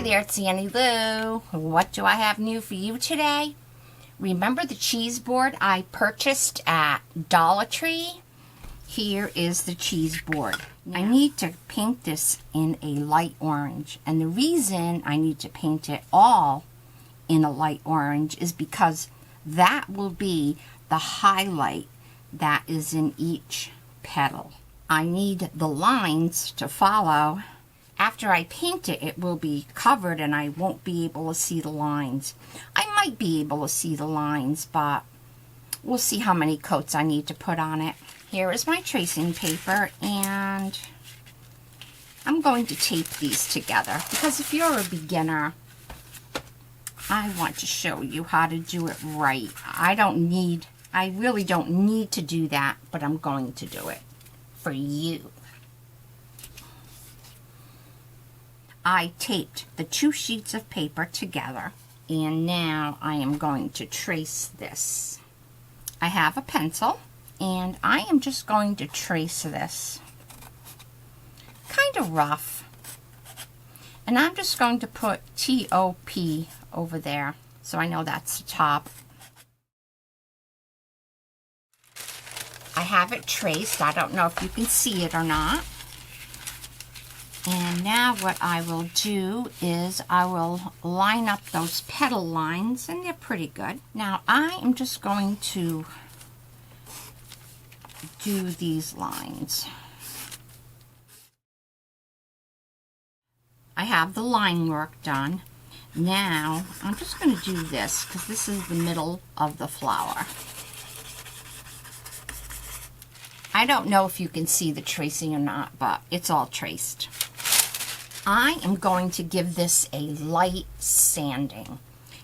there, it's Annie Lou. What do I have new for you today? Remember the cheese board I purchased at Dollar Tree? Here is the cheese board. I need to paint this in a light orange, and the reason I need to paint it all in a light orange is because that will be the highlight that is in each petal. I need the lines to follow. After I paint it, it will be covered and I won't be able to see the lines. I might be able to see the lines, but we'll see how many coats I need to put on it. Here is my tracing paper, and I'm going to tape these together because if you're a beginner, I want to show you how to do it right. I really don't need to do that, but I'm going to do it for you. I taped the 2 sheets of paper together, and now I am going to trace this. I have a pencil, and I am just going to trace this. Kind of rough. And I'm just going to put T-O-P over there, so I know that's the top. I have it traced. I don't know if you can see it or not. And now what I will do is I will line up those petal lines, and they're pretty good. Now I am just going to do these lines. I have the line work done. Now I'm just going to do this because this is the middle of the flower. I don't know if you can see the tracing or not, but it's all traced. I am going to give this a light sanding.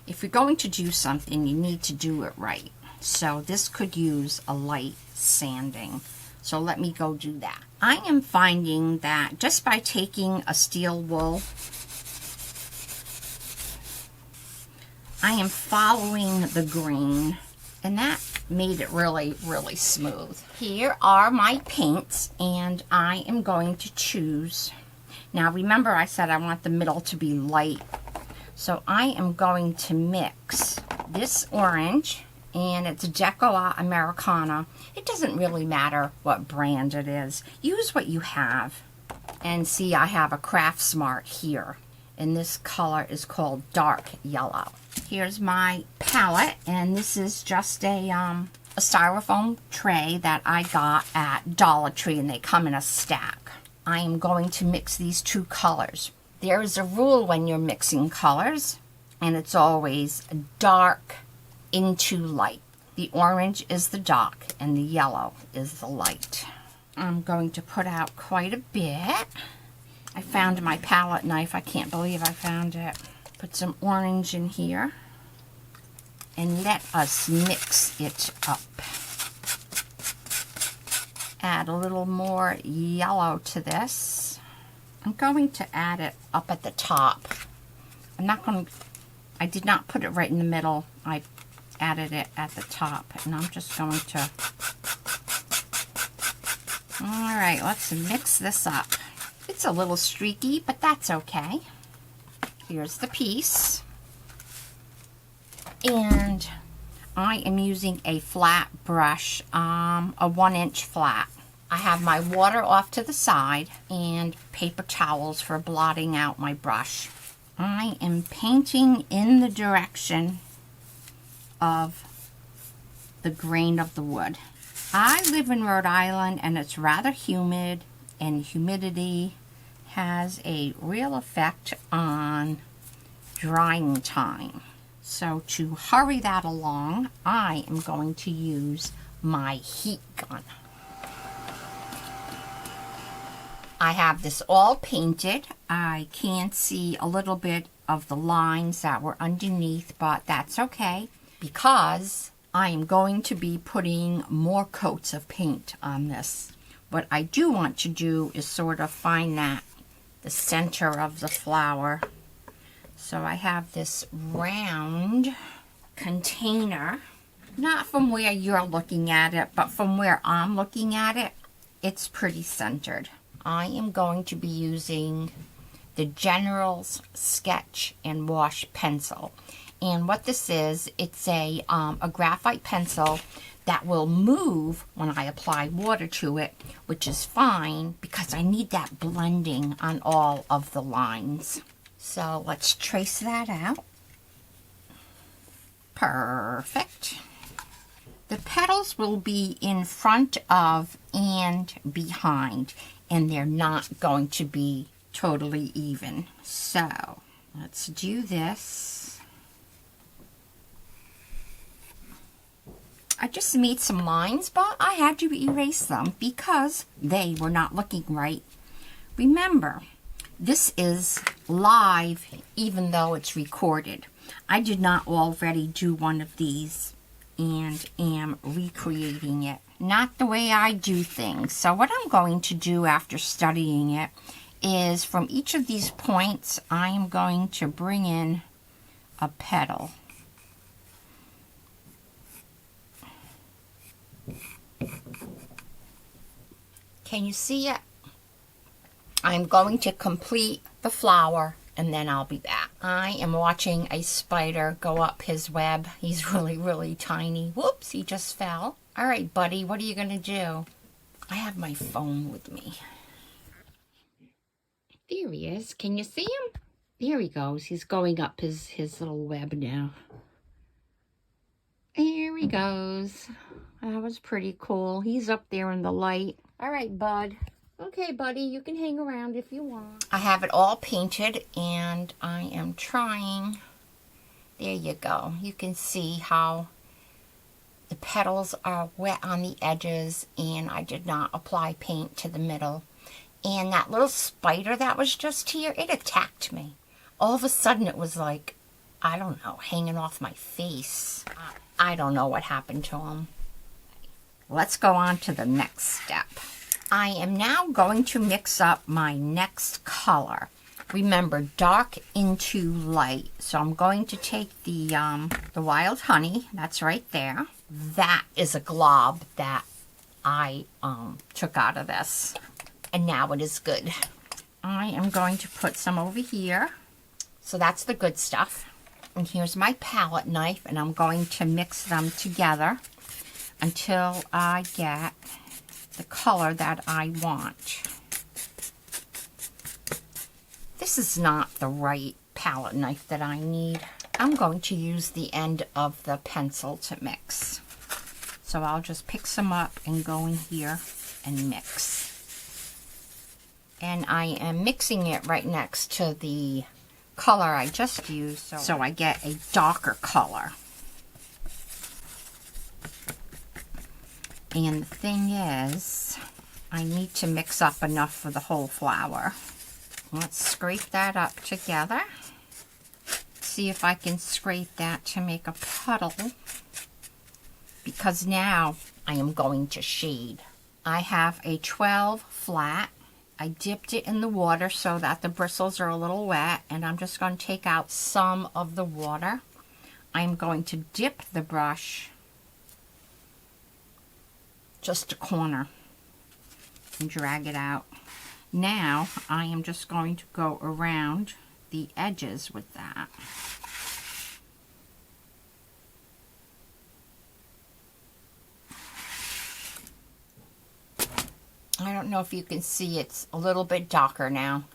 If you're going to do something, you need to do it right. So this could use a light sanding. So let me go do that. I am finding that just by taking a steel wool, I am following the grain, and that made it really, really smooth. Here are my paints, and I am going to choose. Now remember I said I want the middle to be light, so I am going to mix this orange, and it's Deco Americana. It doesn't really matter what brand it is. Use what you have. And see, I have a Craft Smart here, and this color is called dark yellow. Here's my palette, and this is just a styrofoam tray that I got at Dollar Tree, and they come in a stack. I am going to mix these 2 colors. There is a rule when you're mixing colors, and it's always dark into light. The orange is the dark, and the yellow is the light. I'm going to put out quite a bit. I found my palette knife. I can't believe I found it. Put some orange in here, and let us mix it up. Add a little more yellow to this. I'm going to add it up at the top. I did not put it right in the middle. I added it at the top, and I'm just going to, all right, let's mix this up. It's a little streaky, but that's okay. Here's the piece. And I am using a flat brush, a 1-inch flat. I have my water off to the side and paper towels for blotting out my brush. I am painting in the direction of the grain of the wood. I live in Rhode Island, and it's rather humid, and humidity has a real effect on drying time. So to hurry that along, I am going to use my heat gun. I have this all painted. I can see a little bit of the lines that were underneath, but that's okay because I am going to be putting more coats of paint on this. What I do want to do is sort of find the center of the flower. So I have this round container, not from where you're looking at it, but from where I'm looking at it, it's pretty centered. I am going to be using the General's Sketch and Wash Pencil. And what this is, it's a graphite pencil that will move when I apply water to it, which is fine because I need that blending on all of the lines. So let's trace that out. Perfect. The petals will be in front of and behind, and they're not going to be totally even. So let's do this. I just made some lines, but I had to erase them because they were not looking right. Remember, this is live even though it's recorded. I did not already do one of these and am recreating it. Not the way I do things. So what I'm going to do after studying it is from each of these points, I am going to bring in a petal. Can you see it? I'm going to complete the flower and then I'll be back. I am watching a spider go up his web. He's really, really tiny. Whoops, he just fell. All right, buddy, what are you gonna do? I have my phone with me. There he is. Can you see him? There he goes. He's going up his little web now. There he goes. That was pretty cool. He's up there in the light. All right, bud. Okay, buddy, you can hang around if you want. I have it all painted, and I am trying. There you go. You can see how the petals are wet on the edges, and I did not apply paint to the middle. And that little spider that was just here, it attacked me. All of a sudden, it was like, I don't know, hanging off my face. I don't know what happened to him. Let's go on to the next step. I am now going to mix up my next color. Remember, dark into light. So I'm going to take the wild honey. That's right there. That is a glob that I took out of this. And now it is good. I am going to put some over here. So that's the good stuff. And here's my palette knife, and I'm going to mix them together until I get the color that I want. This is not the right palette knife that I need. I'm going to use the end of the pencil to mix. So I'll just pick some up and go in here and mix. And I am mixing it right next to the color I just used, so I get a darker color. And the thing is, I need to mix up enough for the whole flower. Let's scrape that up together. See if I can scrape that to make a puddle. Because now I am going to shade. I have a 12 flat. I dipped it in the water so that the bristles are a little wet, and I'm just going to take out some of the water. I'm going to dip the brush just a corner and drag it out. Now I am just going to go around the edges with that. I don't know if you can see, it's a little bit darker now.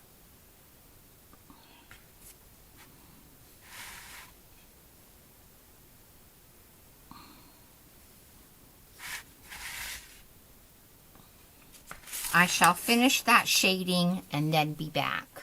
I shall finish that shading and then be back.